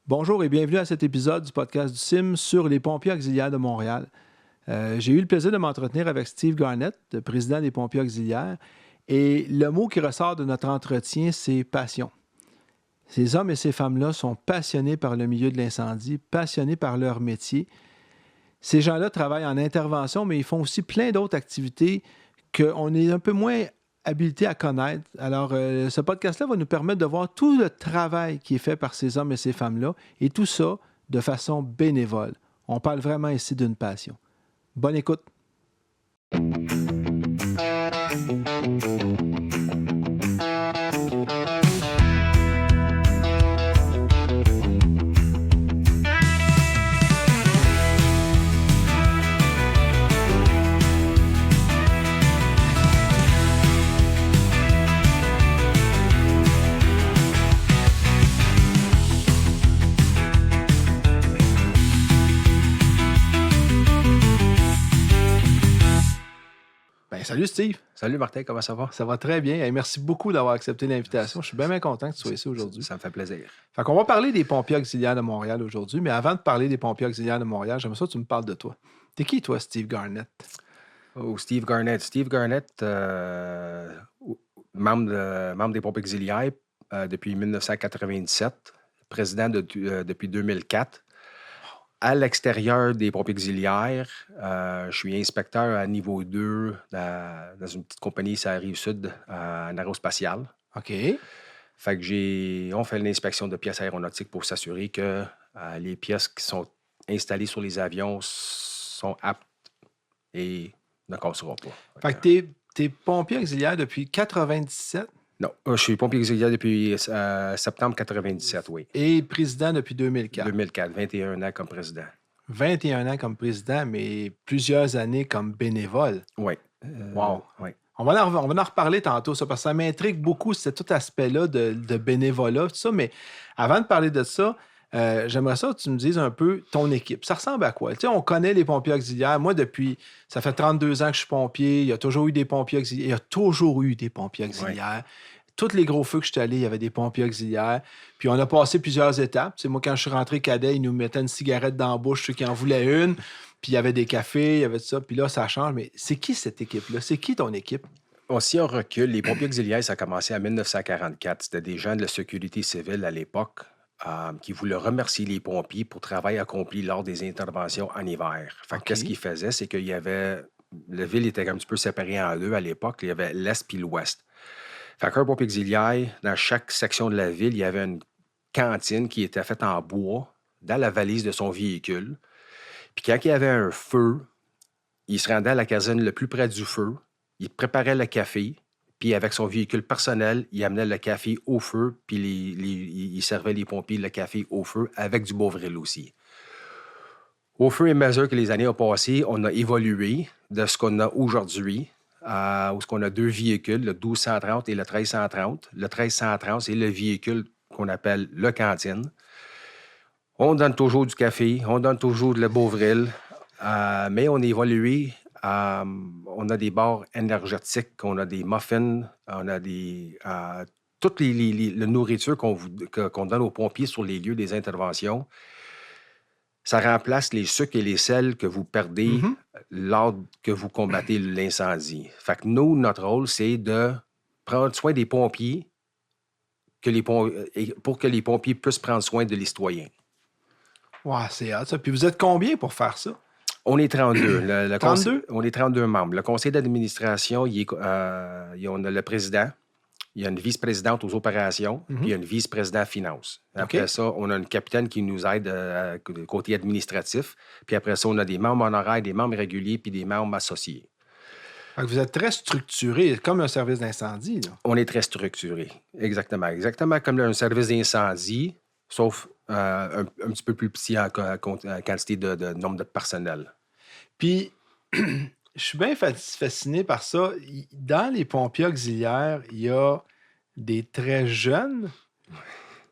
Bonjour et bienvenue à cet épisode du podcast du CIM sur les pompiers auxiliaires de Montréal. J'ai eu le plaisir de m'entretenir avec Steve Garnett, le président des pompiers auxiliaires, et le mot qui ressort de notre entretien, c'est passion. Ces hommes et ces femmes-là sont passionnés par le milieu de l'incendie, passionnés par leur métier. Ces gens-là travaillent en intervention, mais ils font aussi plein d'autres activités qu'on est un peu moins habilité à connaître. Alors, ce podcast-là va nous permettre de voir tout le travail qui est fait par ces hommes et ces femmes-là, et tout ça de façon bénévole. On parle vraiment ici d'une passion. Bonne écoute. Salut Steve. Salut Martin, comment ça va? Ça va très bien. Et merci beaucoup d'avoir accepté l'invitation. Je suis bien content que tu sois ici aujourd'hui. Ça me fait plaisir. Fait qu'on va parler des pompiers auxiliaires de Montréal aujourd'hui, mais avant de parler des pompiers auxiliaires de Montréal, j'aimerais ça que tu me parles de toi. T'es qui, toi, Steve Garnett? Oh, Steve Garnett. Steve Garnett, membre des pompiers auxiliaires depuis 1997, président depuis 2004. À l'extérieur des pompiers auxiliaires, je suis inspecteur à niveau 2 dans une petite compagnie sur la Rive-Sud en aérospatiale. OK. Fait que on fait l'inspection de pièces aéronautiques pour s'assurer que les pièces qui sont installées sur les avions sont aptes et ne casseront pas. Fait que t'es pompier auxiliaire depuis 97? Non, je suis pompier auxiliaire depuis septembre 97, oui. Et président depuis 2004. 2004, 21 ans comme président. 21 ans comme président, mais plusieurs années comme bénévole. Oui. Wow. Oui. On va en reparler tantôt, ça, parce que ça m'intrigue beaucoup, c'est tout aspect-là de bénévolat, tout ça. Mais avant de parler de ça, j'aimerais ça que tu me dises un peu ton équipe. Ça ressemble à quoi? Tu sais, on connaît les pompiers auxiliaires. Moi, ça fait 32 ans que je suis pompier. Il y a toujours eu des pompiers auxiliaires. Il y a toujours eu des pompiers auxiliaires. Oui. Tous les gros feux que je suis allé, il y avait des pompiers auxiliaires. Puis on a passé plusieurs étapes. Tu sais, moi, quand je suis rentré cadet, ils nous mettaient une cigarette dans la bouche, ceux qui en voulaient une. Puis il y avait des cafés, il y avait tout ça. Puis là, ça change. Mais c'est qui cette équipe-là? C'est qui ton équipe? Si on recule, les pompiers auxiliaires, ça a commencé en 1944. C'était des gens de la sécurité civile à l'époque qui voulaient remercier les pompiers pour le travail accompli lors des interventions en hiver. Fait que qu'est-ce qu'ils faisaient? C'est qu'il y avait... La ville était un petit peu séparée en deux à l'époque. Il y avait l'Est puis l'Ouest. Fait qu'un pompier auxiliaire, dans chaque section de la ville, il y avait une cantine qui était faite en bois dans la valise de son véhicule. Puis quand il y avait un feu, il se rendait à la caserne le plus près du feu, il préparait le café, puis avec son véhicule personnel, il amenait le café au feu, puis il servait les pompiers le café au feu avec du Bovril aussi. Au fur et à mesure que les années ont passé, on a évolué de ce qu'on a aujourd'hui, où on a deux véhicules, le 1230 et le 1330. Le 1330, c'est le véhicule qu'on appelle le cantine. On donne toujours du café, on donne toujours de la Bovril, mais on a évolué. On a des bars énergétiques, on a des muffins, on a toute la nourriture qu'on donne aux pompiers sur les lieux des interventions. Ça remplace les sucres et les sels que vous perdez lors que vous combattez l'incendie. Fait que nous, notre rôle, c'est de prendre soin des pompiers pour que les pompiers puissent prendre soin de les citoyens. Ouais, c'est hâte ça. Puis vous êtes combien pour faire ça? On est 32. 32? On est 32 membres. Le conseil d'administration, on a le président, il y a une vice-présidente aux opérations, puis il y a une vice-président finance. Après ça, on a une capitaine qui nous aide côté administratif. Puis après ça, on a des membres honoraires, des membres réguliers, puis des membres associés. Donc vous êtes très structuré, comme un service d'incendie. Là. On est très structuré, exactement. Exactement comme un service d'incendie, sauf un petit peu plus petit en quantité de nombre de personnel. Puis, je suis bien fasciné par ça. Dans les pompiers auxiliaires, il y a des très jeunes,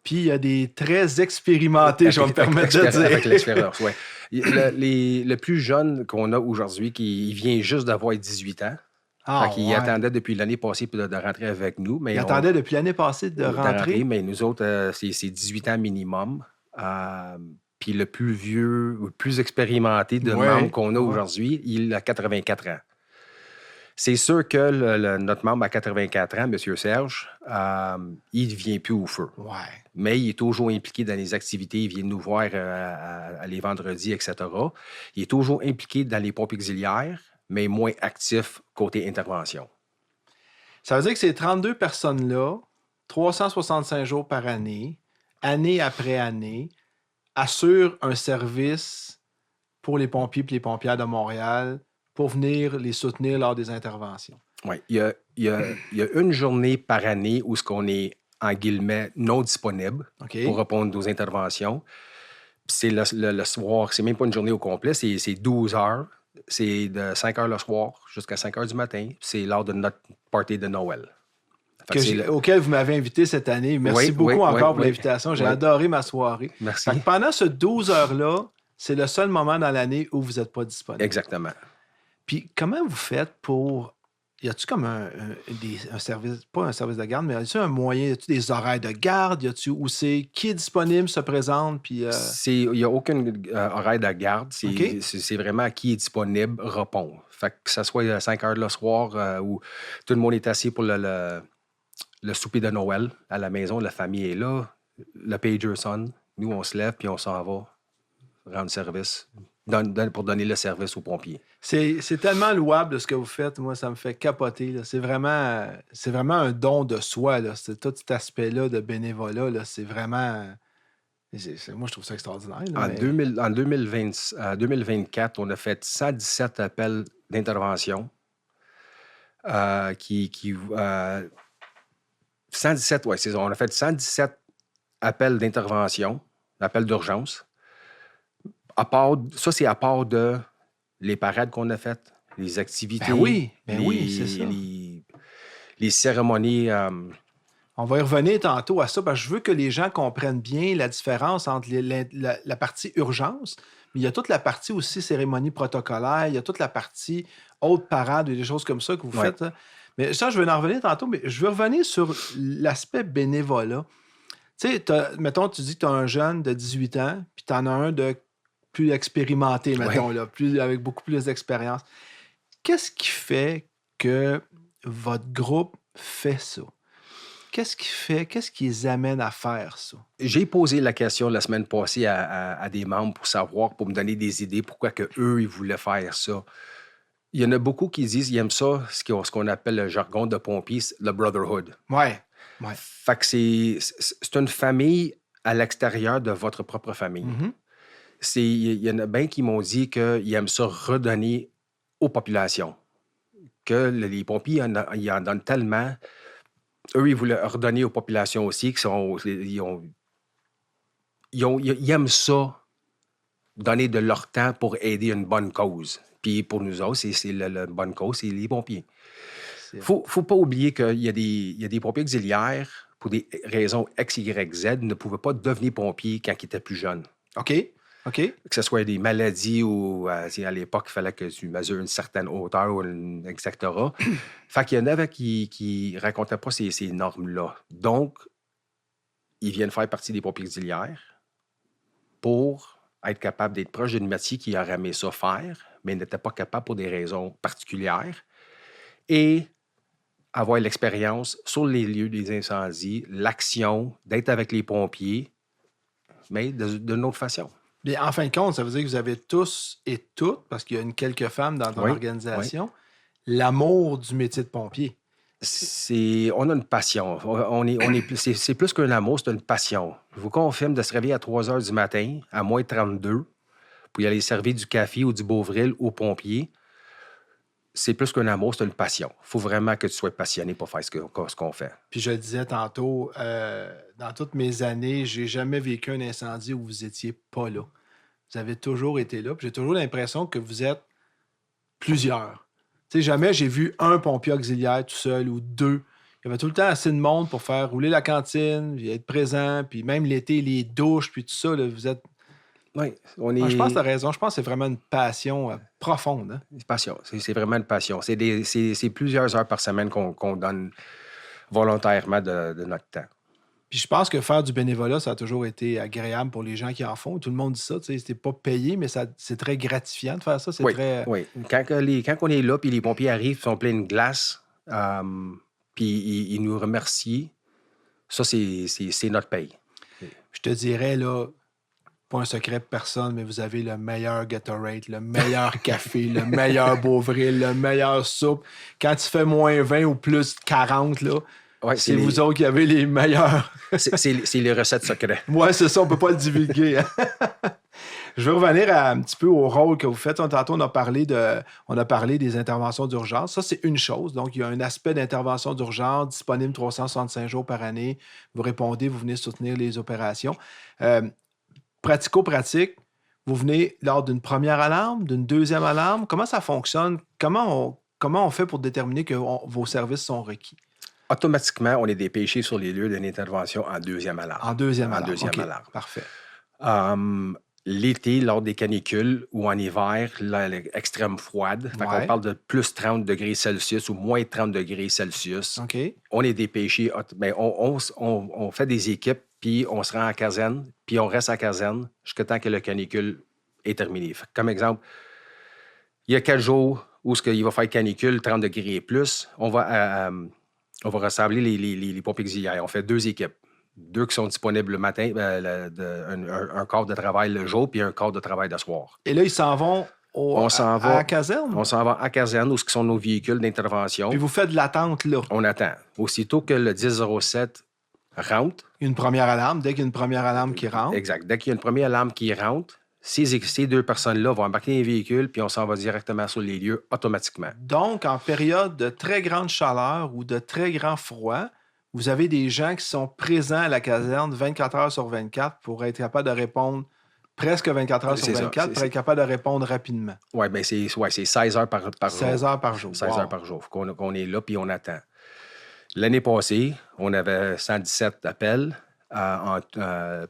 puis il y a des très expérimentés, je vais me permettre de dire. Avec l'expérience, oui. Le plus jeune qu'on a aujourd'hui, il vient juste d'avoir 18 ans. Il attendait depuis l'année passée de rentrer avec nous. Mais il attendait depuis l'année passée de rentrer? Mais nous autres, c'est 18 ans minimum. Puis le plus vieux ou le plus expérimenté de Ouais, membres qu'on a ouais. aujourd'hui, il a 84 ans. C'est sûr que notre membre à 84 ans, M. Serge, il ne vient plus au feu. Ouais. Mais il est toujours impliqué dans les activités. Il vient nous voir les vendredis, etc. Il est toujours impliqué dans les pompes auxiliaires, mais moins actif côté intervention. Ça veut dire que ces 32 personnes-là, 365 jours par année, année après année, assurent un service pour les pompiers et les pompières de Montréal pour venir les soutenir lors des interventions. Oui, il y a une journée par année où ce qu'on est, en guillemets, non disponible OK? pour répondre aux interventions. Puis c'est le soir, c'est même pas une journée au complet, c'est 12 heures. C'est de 5 heures le soir jusqu'à 5 heures du matin. Puis c'est lors de notre party de Noël. Fait que c'est Auquel vous m'avez invité cette année. Merci Oui, beaucoup oui, encore oui, pour oui. l'invitation. J'ai Oui. adoré ma soirée. Merci. Fait que pendant ce 12 heures-là, c'est le seul moment dans l'année où vous n'êtes pas disponible. Exactement. Puis comment vous faites pour... Y a-tu comme un service, pas un service de garde, mais y a-tu un moyen, y a-tu des horaires de garde, y a-tu où c'est qui est disponible se présente, puis Il n'y a aucun horaire de garde. OK. C'est vraiment qui est disponible répond. Fait que ça soit à 5 heures le soir où tout le monde est assis pour le souper de Noël à la maison, la famille est là, le pager sonne, nous on se lève puis on s'en va rendre service, pour donner le service aux pompiers. C'est tellement louable de ce que vous faites. Moi, ça me fait capoter, là. C'est vraiment un don de soi, là. C'est tout cet aspect-là de bénévolat, là. C'est vraiment... moi, je trouve ça extraordinaire, là, mais- En 2024, on a fait 117 appels d'intervention 117, oui, c'est ça. On a fait 117 appels d'intervention, appels d'urgence. Ça, c'est à part de les parades qu'on a faites, les activités, Ben oui, c'est ça. les cérémonies. On va y revenir tantôt à ça, parce que je veux que les gens comprennent bien la différence entre la partie urgence, mais il y a toute la partie aussi cérémonie protocolaire, il y a toute la partie haute parade et des choses comme ça que vous Ouais. faites, hein. Mais ça, je vais en revenir tantôt, mais je veux revenir sur l'aspect bénévolat. Tu sais, mettons, tu dis que tu as un jeune de 18 ans, puis tu en as un de plus expérimenté, mettons, Ouais. là, avec beaucoup plus d'expérience. Qu'est-ce qui fait que votre groupe fait ça? Qu'est-ce qui les amène à faire ça? J'ai posé la question la semaine passée à des membres pour me donner des idées pourquoi que eux ils voulaient faire ça. Il y en a beaucoup qui disent qu'ils aiment ça, ce qu'on appelle le jargon de pompiers, le brotherhood. Ouais. Fait que c'est une famille à l'extérieur de votre propre famille. Mhm. Il y en a bien qui m'ont dit qu'ils aiment ça redonner aux populations. Que les pompiers, ils en donnent tellement. Eux, ils voulaient redonner aux populations aussi, ils aiment ça, donner de leur temps pour aider une bonne cause. Puis pour nous autres, c'est la bonne cause, c'est les pompiers. Faut pas oublier qu'il y a des pompiers auxiliaires, pour des raisons X, Y, Z, ne pouvaient pas devenir pompiers quand ils étaient plus jeunes. OK. Que ce soit des maladies ou à l'époque, il fallait que tu mesures une certaine hauteur, etc. Fait qu'il y en avait qui ne racontaient pas ces normes-là. Donc, ils viennent faire partie des pompiers auxiliaires pour être capables d'être proches d'une métier qui aurait aimé ça faire, mais n'était pas capable pour des raisons particulières. Et avoir l'expérience sur les lieux des incendies, l'action, d'être avec les pompiers, mais d'une autre façon. Mais en fin de compte, ça veut dire que vous avez tous et toutes, parce qu'il y a quelques femmes dans ton organisation, l'amour du métier de pompier. On a une passion. C'est plus qu'un amour, c'est une passion. Je vous confirme de se réveiller à 3 heures du matin, à moins 32, pour y aller servir du café ou du Beauvril aux pompiers. C'est plus qu'un amour, c'est une passion. Il faut vraiment que tu sois passionné pour faire ce qu'on fait. Puis je le disais tantôt, dans toutes mes années, j'ai jamais vécu un incendie où vous étiez pas là. Vous avez toujours été là. Puis j'ai toujours l'impression que vous êtes plusieurs. Tu sais, jamais j'ai vu un pompier auxiliaire tout seul ou deux. Il y avait tout le temps assez de monde pour faire rouler la cantine, puis être présent, puis même l'été, les douches, puis tout ça, là, vous êtes... Oui, Je pense que tu as raison. Je pense que c'est vraiment une passion profonde. Hein? Une passion. C'est vraiment une passion. C'est plusieurs heures par semaine qu'on donne volontairement de notre temps. Puis je pense que faire du bénévolat, ça a toujours été agréable pour les gens qui en font. Tout le monde dit ça, tu sais, c'est pas payé, mais c'est très gratifiant de faire ça. C'est Oui, très. oui. Quand on est là, puis les pompiers arrivent, ils sont pleins de glace, puis ils nous remercient, ça, c'est notre paye. Je te dirais, là, pas un secret pour personne, mais vous avez le meilleur Gatorade, le meilleur café, le meilleur Beauvril, le meilleur soupe. Quand tu fais moins 20 ou plus 40, là, Ouais, c'est vous autres qui avez les meilleurs. c'est les recettes secrètes. Ouais, c'est ça, on peut pas le divulguer. Hein. Je veux revenir un petit peu au rôle que vous faites. Tantôt, on a parlé des interventions d'urgence. Ça, c'est une chose. Donc, il y a un aspect d'intervention d'urgence disponible 365 jours par année. Vous répondez, vous venez soutenir les opérations. Pratico-pratique, vous venez lors d'une première alarme, d'une deuxième alarme. Comment ça fonctionne? Comment on fait pour déterminer que vos services sont requis? Automatiquement, on est dépêché sur les lieux d'une intervention en deuxième alarme. En deuxième alarme. deuxième OK, alarme. parfait. L'été, lors des canicules ou en hiver, l'extrême froide, fait qu'on parle de plus 30 degrés Celsius ou moins 30 degrés Celsius, OK. on est dépêché. On fait des équipes, puis on se rend en caserne, puis on reste à caserne jusqu'à temps que le canicule est terminé. Fait, comme exemple, il y a 4 jours où il va faire canicule, 30 degrés et plus, on va rassembler les pompiers auxiliaires. On fait 2 équipes. 2 qui sont disponibles le matin, un quart de travail le jour, puis un quart de travail le soir. Et là, ils s'en vont à la caserne? On s'en va à caserne, où sont nos véhicules d'intervention. Puis vous faites de l'attente là? On attend. Aussitôt que le 1007 rentre... Une première alarme, dès qu'il y a une première alarme qui rentre. Exact. Dès qu'il y a une première alarme qui rentre, ces 2 personnes-là vont embarquer les véhicules, puis on s'en va directement sur les lieux automatiquement. Donc, en période de très grande chaleur ou de très grand froid, vous avez des gens qui sont présents à la caserne 24 heures sur 24 pour être capable de répondre presque 24 heures sur 24 pour être capable de répondre rapidement. Oui, bien c'est 16 heures par jour. 16 heures par jour. 16 heures par jour. Qu'on est là, puis on attend. L'année passée, on avait 117 appels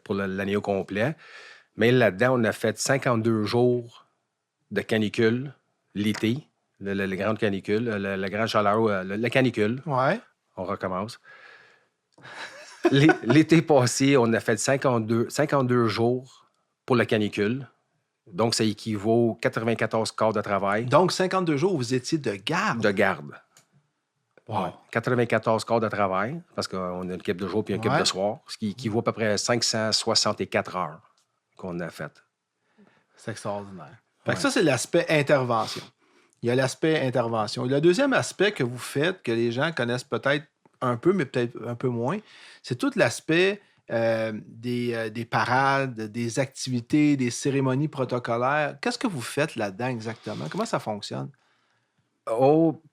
pour l'année au complet. Mais là-dedans, on a fait 52 jours de canicule l'été, la grande canicule, la grande chaleur, la canicule. Ouais. On recommence. L'été passé, on a fait 52 jours pour la canicule. Donc, ça équivaut 94 quarts de travail. Donc, 52 jours où vous étiez de garde? De garde. Wow. Ouais. 94 quarts de travail, parce qu'on a une équipe de jour puis une équipe de soir, ce qui équivaut à peu près 564 heures qu'on a faites. C'est extraordinaire. Fait que ça, c'est l'aspect intervention. Il y a l'aspect intervention. Le deuxième aspect que vous faites, que les gens connaissent peut-être un peu, mais peut-être un peu moins, c'est tout l'aspect des parades, des activités, des cérémonies protocolaires. Qu'est-ce que vous faites là-dedans exactement? Comment ça fonctionne?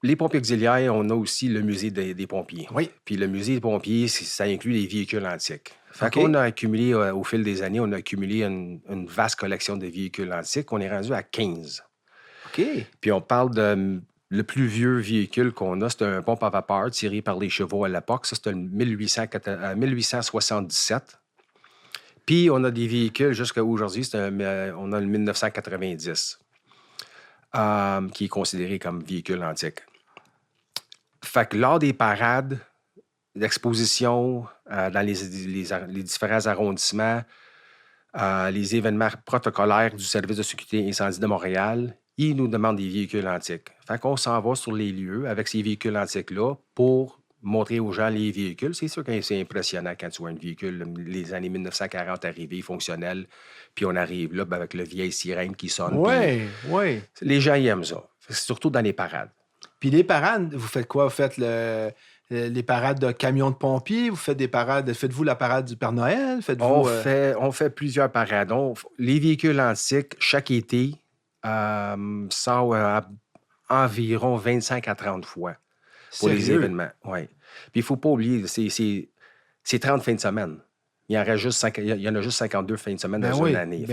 Les pompiers auxiliaires, on a aussi le musée des pompiers. Oui. Puis le musée des pompiers, ça inclut les véhicules antiques. Fait qu'on a accumulé, au fil des années, on a accumulé une vaste collection de véhicules antiques. On est rendu à 15. OK. Puis on parle de... Le plus vieux véhicule qu'on a, c'est un pompe à vapeur tiré par les chevaux à l'époque. Ça, c'était 1877. Puis on a des véhicules jusqu'à aujourd'hui, on a le 1990. Qui est considéré comme véhicule antique. Fait que lors des parades, d'expositions dans les différents arrondissements, les événements protocolaires du Service de sécurité incendie de Montréal, ils nous demandent des véhicules antiques. Fait qu'on s'en va sur les lieux avec ces véhicules antiques-là pour montrer aux gens les véhicules. C'est sûr que c'est impressionnant quand tu vois un véhicule, les années 1940 arrivé, fonctionnel, puis on arrive là avec le vieil sirène qui sonne. Oui, oui. Les gens ils aiment ça, surtout dans les parades. Puis les parades, vous faites quoi? Vous faites les parades de camions de pompiers? Vous faites des parades? Faites-vous la parade du Père Noël? On fait plusieurs parades. Les véhicules antiques, chaque été, sortent environ 25 à 30 fois pour les événements. Oui. Puis il ne faut pas oublier, c'est 30 fins de semaine. Il y en a juste 52 fins de semaine dans une année.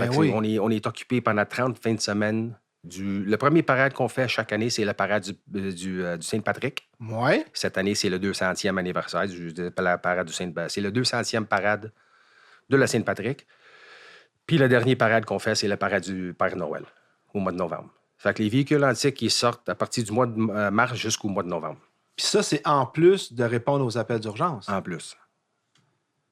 On est occupé pendant 30 fins de semaine. Le premier parade qu'on fait chaque année, c'est la parade du Saint-Patrick. Oui. Cette année, c'est le 200e anniversaire de la parade du Saint-Patrick. C'est le 200e parade de la Saint-Patrick. Puis la dernière parade qu'on fait, c'est la parade du Père Noël au mois de novembre. Fait que les véhicules antiques, ils sortent à partir du mois de mars jusqu'au mois de novembre. Puis ça, c'est en plus de répondre aux appels d'urgence. En plus.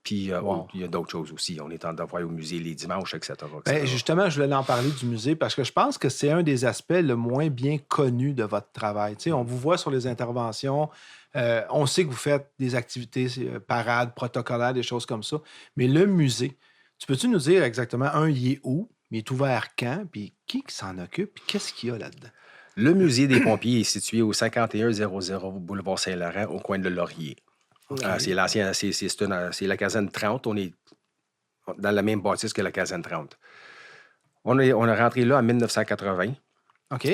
Puis Wow. il y a d'autres choses aussi. On est en devoir au musée les dimanches, etc. Ben, justement, je voulais en parler du musée parce que je pense que c'est un des aspects le moins bien connus de votre travail. Tu sais, on vous voit sur les interventions, on sait que vous faites des activités, parades, protocolaires, des choses comme ça, mais le musée, tu peux-tu nous dire exactement, il est où, il est ouvert quand, puis qui s'en occupe, puis qu'est-ce qu'il y a là-dedans? Le musée des pompiers est situé au 5100 boulevard Saint-Laurent, au coin de Laurier. OK. C'est l'ancien, c'est la caserne 30. On est dans la même bâtisse que la caserne 30. On est rentré là en 1980. OK.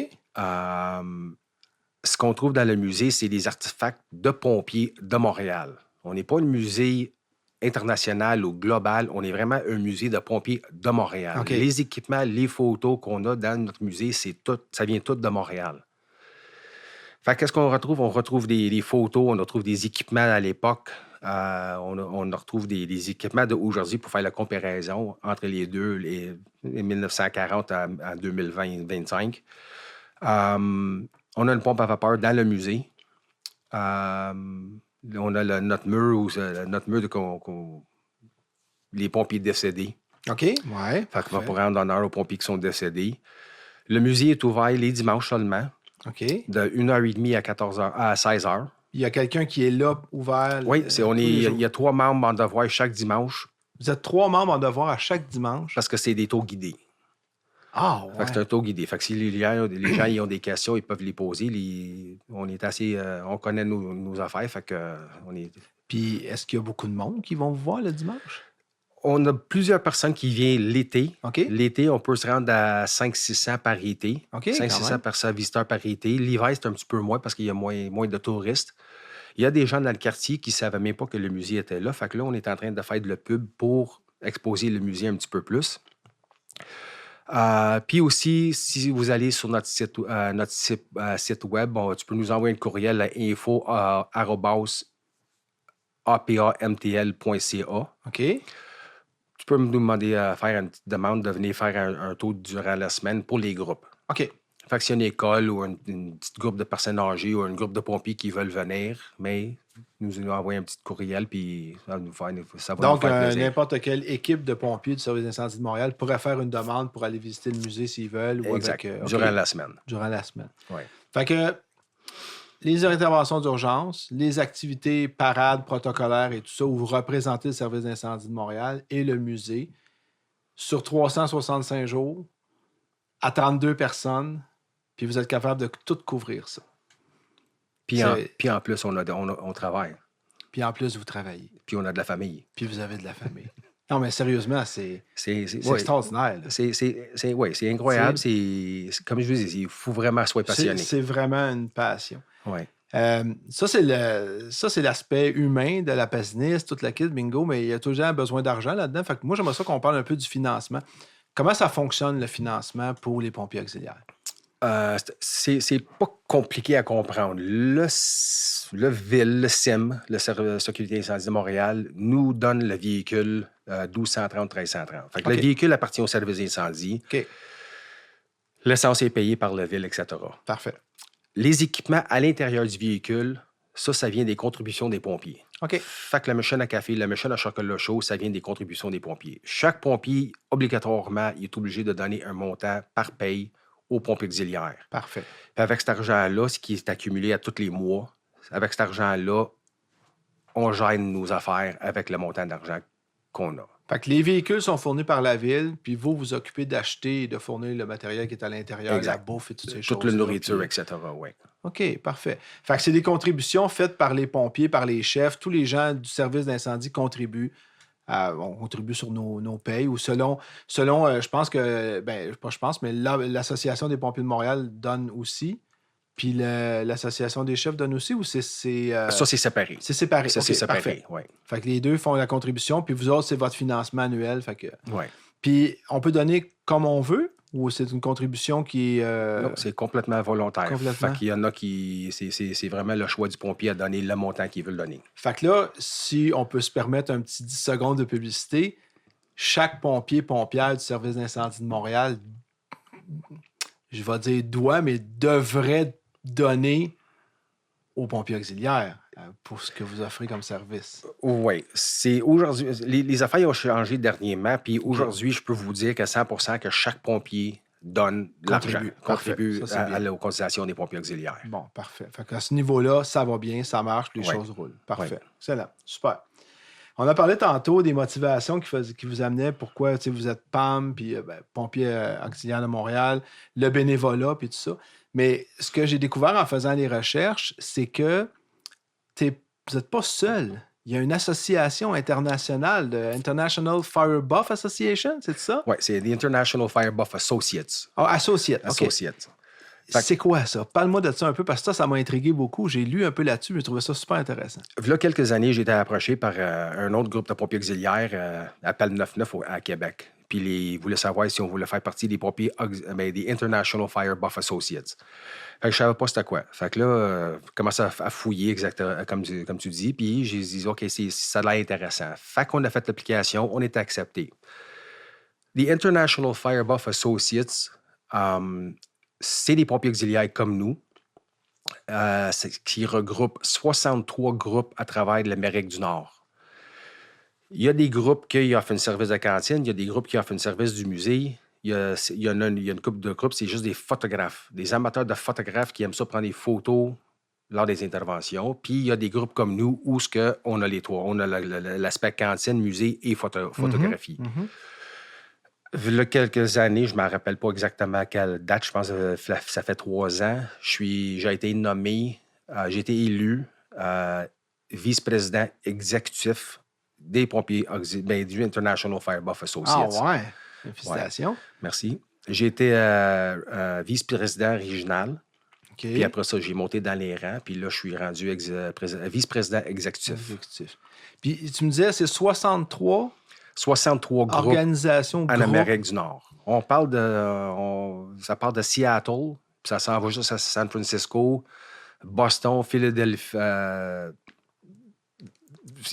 Ce qu'on trouve dans le musée, c'est des artefacts de pompiers de Montréal. On n'est pas un musée international ou global, on est vraiment un musée de pompiers de Montréal. OK. Les équipements, les photos qu'on a dans notre musée, ça vient tout de Montréal. Fait qu'est-ce qu'on retrouve? On retrouve des photos, on retrouve des équipements à l'époque, on retrouve des équipements d'aujourd'hui pour faire la comparaison entre les deux, les 1940 à 2020-25. On a une pompe à vapeur dans le musée. On a notre mur, les pompiers décédés. OK. Ouais. Fait qu'on va pour rendre honneur aux pompiers qui sont décédés. Le musée est ouvert les dimanches seulement, OK. de 1h30 à 16h. Il y a quelqu'un qui est là, ouvert. Oui, tous les jours. il y a 3 membres en devoir chaque dimanche Vous êtes 3 membres en devoir à chaque dimanche. parce que c'est des tours guidés. Ah, Fait que c'est ouais. un tour guidé. Fait que si les gens ils ont des questions, ils peuvent les poser. On est assez. On connaît nos affaires. Fait que on est. Puis, est-ce qu'il y a beaucoup de monde qui vont vous voir le dimanche? On a plusieurs personnes qui viennent l'été. OK. L'été, on peut se rendre à 500-600 par été. OK, quand 500-600 même. personnes visiteurs par été. L'hiver, c'est un petit peu moins parce qu'il y a moins de touristes. Il y a des gens dans le quartier qui ne savaient même pas que le musée était là. Fait que là, on est en train de faire de la pub pour exposer le musée un petit peu plus. Puis aussi, si vous allez sur notre site web, tu peux nous envoyer un courriel à info@apamtl.ca. OK. Tu peux nous demander à faire une petite demande de venir faire un tour durant la semaine pour les groupes. OK. Fait que s'il y a une école ou une petite groupe de personnes âgées ou un groupe de pompiers qui veulent venir, mais nous envoyer un petit courriel, puis ça va nous faire Donc, plaisir. n'importe quelle équipe de pompiers du service d'incendie de Montréal pourrait faire une demande pour aller visiter le musée s'ils veulent. Ou Exact. avec, OK, Durant la semaine. durant la semaine. Oui. Fait que les interventions d'urgence, les activités parades protocolaires et tout ça, où vous représentez le service d'incendie de Montréal et le musée, sur 365 jours, à 32 personnes, puis vous êtes capable de tout couvrir ça. Puis en plus, on travaille. Puis en plus, vous travaillez. Puis on a de la famille. Puis vous avez de la famille. Non, mais sérieusement, c'est C'est extraordinaire. Là. C'est incroyable. Comme je vous dis, il faut vraiment être passionné. C'est vraiment une passion. Ouais. Ça, c'est l'aspect humain de la pessimiste, toute la kit, bingo, mais il y a toujours besoin d'argent là-dedans. Fait que moi, j'aimerais ça qu'on parle un peu du financement. Comment ça fonctionne, le financement pour les pompiers auxiliaires? C'est pas compliqué à comprendre. Le VIL, le CIM, le Service de sécurité incendie de Montréal, nous donne le véhicule 1230-1330. Fait que OK. le véhicule appartient au service d'incendie. OK, L'essence est payée par le VIL, etc. parfait. Les équipements à l'intérieur du véhicule, ça vient des contributions des pompiers. OK. Fait que la machine à café, la machine à chocolat chaud, ça vient des contributions des pompiers. Chaque pompier, obligatoirement, il est obligé de donner un montant par paye aux pompiers auxiliaires. Parfait. Puis avec cet argent-là, ce qui est accumulé à tous les mois, avec cet argent-là, on gère nos affaires avec le montant d'argent qu'on a. Fait que les véhicules sont fournis par la ville, puis vous vous occupez d'acheter et de fournir le matériel qui est à l'intérieur, Exact. la bouffe et toutes ces choses. Toute la nourriture, etc. Oui. OK, parfait. Fait que c'est des contributions faites par les pompiers, par les chefs. Tous les gens du service d'incendie contribuent. On contribue sur nos payes ou selon je pense que, pas je pense, mais l'Association des pompiers de Montréal donne aussi. Puis l'Association des chefs donne aussi ou c'est Ça, c'est séparé. c'est séparé? Ça, OK, c'est séparé, parfait. oui. Fait que les deux font la contribution, puis vous autres, c'est votre financement annuel. Fait que... Oui. Puis on peut donner comme on veut ou c'est une contribution qui est... Non, c'est complètement volontaire. Complètement. Fait qu'il y en a qui... C'est vraiment le choix du pompier à donner le montant qu'il veut le donner. Fait que là, si on peut se permettre un petit 10 secondes de publicité, chaque pompière du service d'incendie de Montréal, je vais dire doit, mais devrait donner aux pompiers auxiliaires pour ce que vous offrez comme service. Oui, c'est aujourd'hui. Les affaires ont changé dernièrement, puis OK. aujourd'hui, je peux vous dire qu'à 100% que chaque pompier donne l'argent, Contribue. Parfait. contribue Ça, c'est bien. aux cotisations des pompiers auxiliaires. Bon, parfait. Fait qu'à ce niveau-là, ça va bien, ça marche, les Oui, choses roulent. Parfait. oui. Excellent. Super. On a parlé tantôt des motivations qui vous amenaient, pourquoi vous êtes PAM, puis pompier auxiliaire de Montréal, le bénévolat, puis tout ça. Mais ce que j'ai découvert en faisant les recherches, c'est que vous n'êtes pas seul. Il y a une association internationale, de International Fire Buff Association, c'est ça? Oui, c'est The International Fire Buff Associates. Ah, Associate, OK. Associates. Fait que- C'est quoi ça? Parle-moi de ça un peu, parce que ça m'a intrigué beaucoup. J'ai lu un peu là-dessus, mais j'ai trouvé ça super intéressant. Il y a quelques années, j'ai été approché par un autre groupe de pompiers auxiliaires, Appel 99 à Québec. Puis ils voulaient savoir si on voulait faire partie des pompiers, des International Fire Buff Associates. Fait que je savais pas c'était quoi. Fait que là, je commence à fouiller exactement comme tu dis. Puis j'ai dit, OK, ça a l'air intéressant. Fait qu'on a fait l'application, on est accepté. The International Fire Buff Associates, c'est des pompiers auxiliaires comme nous, qui regroupent 63 groupes à travers l'Amérique du Nord. Il y a des groupes qui offrent un service de cantine, il y a des groupes qui offrent un service du musée. Il y a une couple de groupes, c'est juste des photographes, des amateurs de photographes qui aiment ça prendre des photos lors des interventions. Puis il y a des groupes comme nous où on a les trois. On a l'aspect cantine, musée et photographie. Mhm. Il y a quelques années, je ne me rappelle pas exactement à quelle date, je pense que ça fait 3 ans, j'ai été nommé, j'ai été élu vice-président exécutif des pompiers du International Fire Buff Ah Associates. ouais, félicitations. Merci. J'ai été vice-président régional, OK. puis après ça, j'ai monté dans les rangs, puis là, je suis rendu vice-président exécutif. Exécutif. Puis tu me disais, c'est 63 63 groupes organisations, en groupes. Amérique du Nord. Ça part de Seattle, puis ça s'en va juste à San Francisco, Boston, Philadelphie.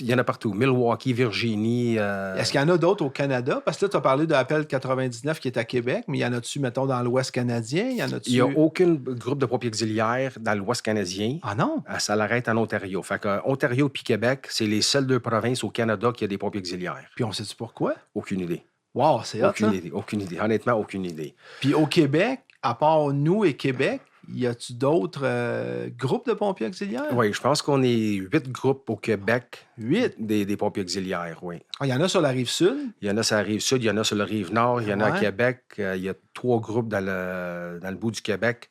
Il y en a partout. Milwaukee, Virginie. Est-ce qu'il y en a d'autres au Canada? Parce que là, tu as parlé de Appel 99 qui est à Québec, mais il y en a-tu, mettons, dans l'Ouest canadien? Il n'y a aucun groupe de pompiers auxiliaires dans l'Ouest canadien. Ah non? Ça l'arrête en Ontario. Fait que Ontario et Québec, c'est les seules 2 provinces au Canada qui a des pompiers auxiliaires. Puis on sait-tu pourquoi? Aucune idée. Wow, c'est hot, ça. Aucune idée. Honnêtement, aucune idée. Puis au Québec, à part nous et Québec, y a-tu d'autres groupes de pompiers auxiliaires? Oui, je pense qu'on est 8 groupes au Québec. 8? Des pompiers auxiliaires, oui. Ah, il y en a sur la Rive-Sud? Il y en a sur la Rive-Sud, il y en a sur la Rive-Nord, il y en a à Ouais. Québec. Il y a 3 groupes dans le bout du Québec.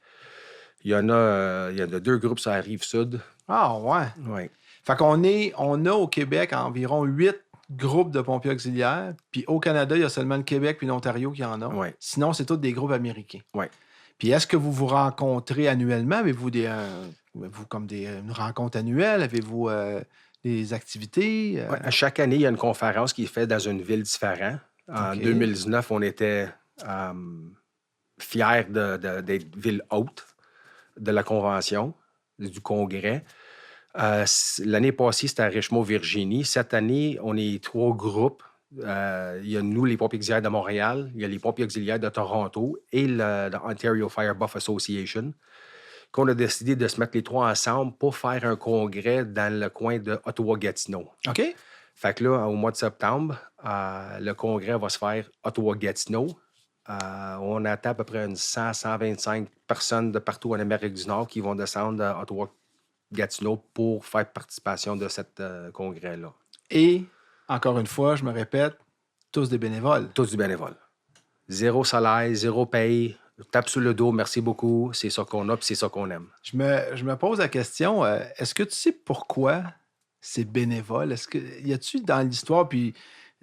Il y en a 2 groupes sur la Rive-Sud. Ah ouais. Oui. Fait on a au Québec environ 8 groupes de pompiers auxiliaires, puis au Canada, il y a seulement le Québec puis l'Ontario qui en a. Ouais. Sinon, c'est tous des groupes américains. Oui. Puis est-ce que vous vous rencontrez annuellement? Avez-vous une rencontre annuelle? Avez-vous des activités? Ouais, à chaque année, il y a une conférence qui est faite dans une ville différente. En OK. 2019, on était fiers d'être ville hôte de la convention, du congrès. L'année passée, c'était à Richmond, Virginie. Cette année, on est 3 groupes. Il y a nous, les pompiers auxiliaires de Montréal, il y a les pompiers auxiliaires de Toronto et l'Ontario Fire Buff Association, qu'on a décidé de se mettre les 3 ensemble pour faire un congrès dans le coin de Ottawa-Gatineau. OK. Fait que là, au mois de septembre, le congrès va se faire Ottawa-Gatineau. On attend à peu près 100-125 personnes de partout en Amérique du Nord qui vont descendre à Ottawa-Gatineau pour faire participation de cet congrès-là. Et, encore une fois, je me répète, tous des bénévoles. Tous du bénévole. 0 salaire, 0 paye. Tape sur le dos, merci beaucoup. C'est ça qu'on a, puis c'est ça qu'on aime. Je me pose la question, est-ce que tu sais pourquoi c'est bénévole? Y a-tu dans l'histoire, puis,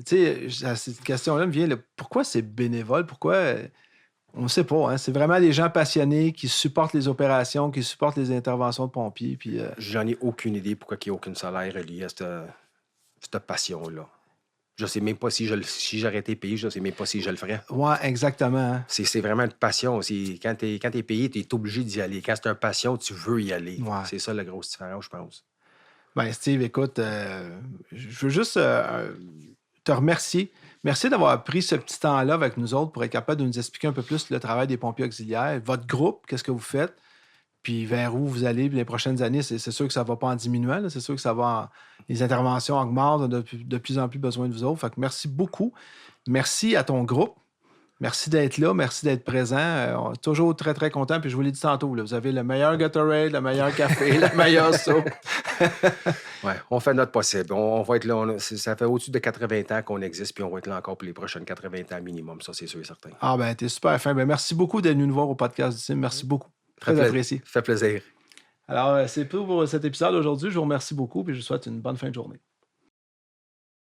tu sais, cette question-là me vient, pourquoi c'est bénévole? Pourquoi... on ne sait pas, hein? C'est vraiment des gens passionnés qui supportent les opérations, qui supportent les interventions de pompiers, puis... J'en ai aucune idée pourquoi il n'y a aucun salaire relié à cette passion-là. Je ne sais même pas si j'aurais été payé, je ne sais même pas si je le ferais. Ouais, exactement. Hein? C'est vraiment une passion. Quand tu es payé, tu es obligé d'y aller. Quand c'est une passion, tu veux y aller. Ouais. C'est ça la grosse différence, je pense. Ben, Steve, écoute, je veux juste te remercier. Merci d'avoir pris ce petit temps-là avec nous autres pour être capable de nous expliquer un peu plus le travail des pompiers auxiliaires, votre groupe, qu'est-ce que vous faites. puis vers où vous allez les prochaines années, c'est sûr que ça ne va pas en diminuant. Là. C'est sûr que les interventions augmentent, on a de plus en plus besoin de vous autres. Fait que merci beaucoup. Merci à ton groupe. Merci d'être là, merci d'être présent. On est toujours très, très content. Puis je vous l'ai dit tantôt, là, vous avez le meilleur Gatorade, le meilleur café, la meilleure soupe. Ouais, on fait notre possible. On va être là. Ça fait au-dessus de 80 ans qu'on existe, puis on va être là encore pour les prochaines 80 ans minimum. Ça, c'est sûr et certain. Ah ben, t'es super fin. Ben, merci beaucoup d'être venu nous voir au podcast du Sim. Merci beaucoup. Très apprécié. Fait plaisir. Alors, c'est tout pour cet épisode aujourd'hui. Je vous remercie beaucoup et je vous souhaite une bonne fin de journée.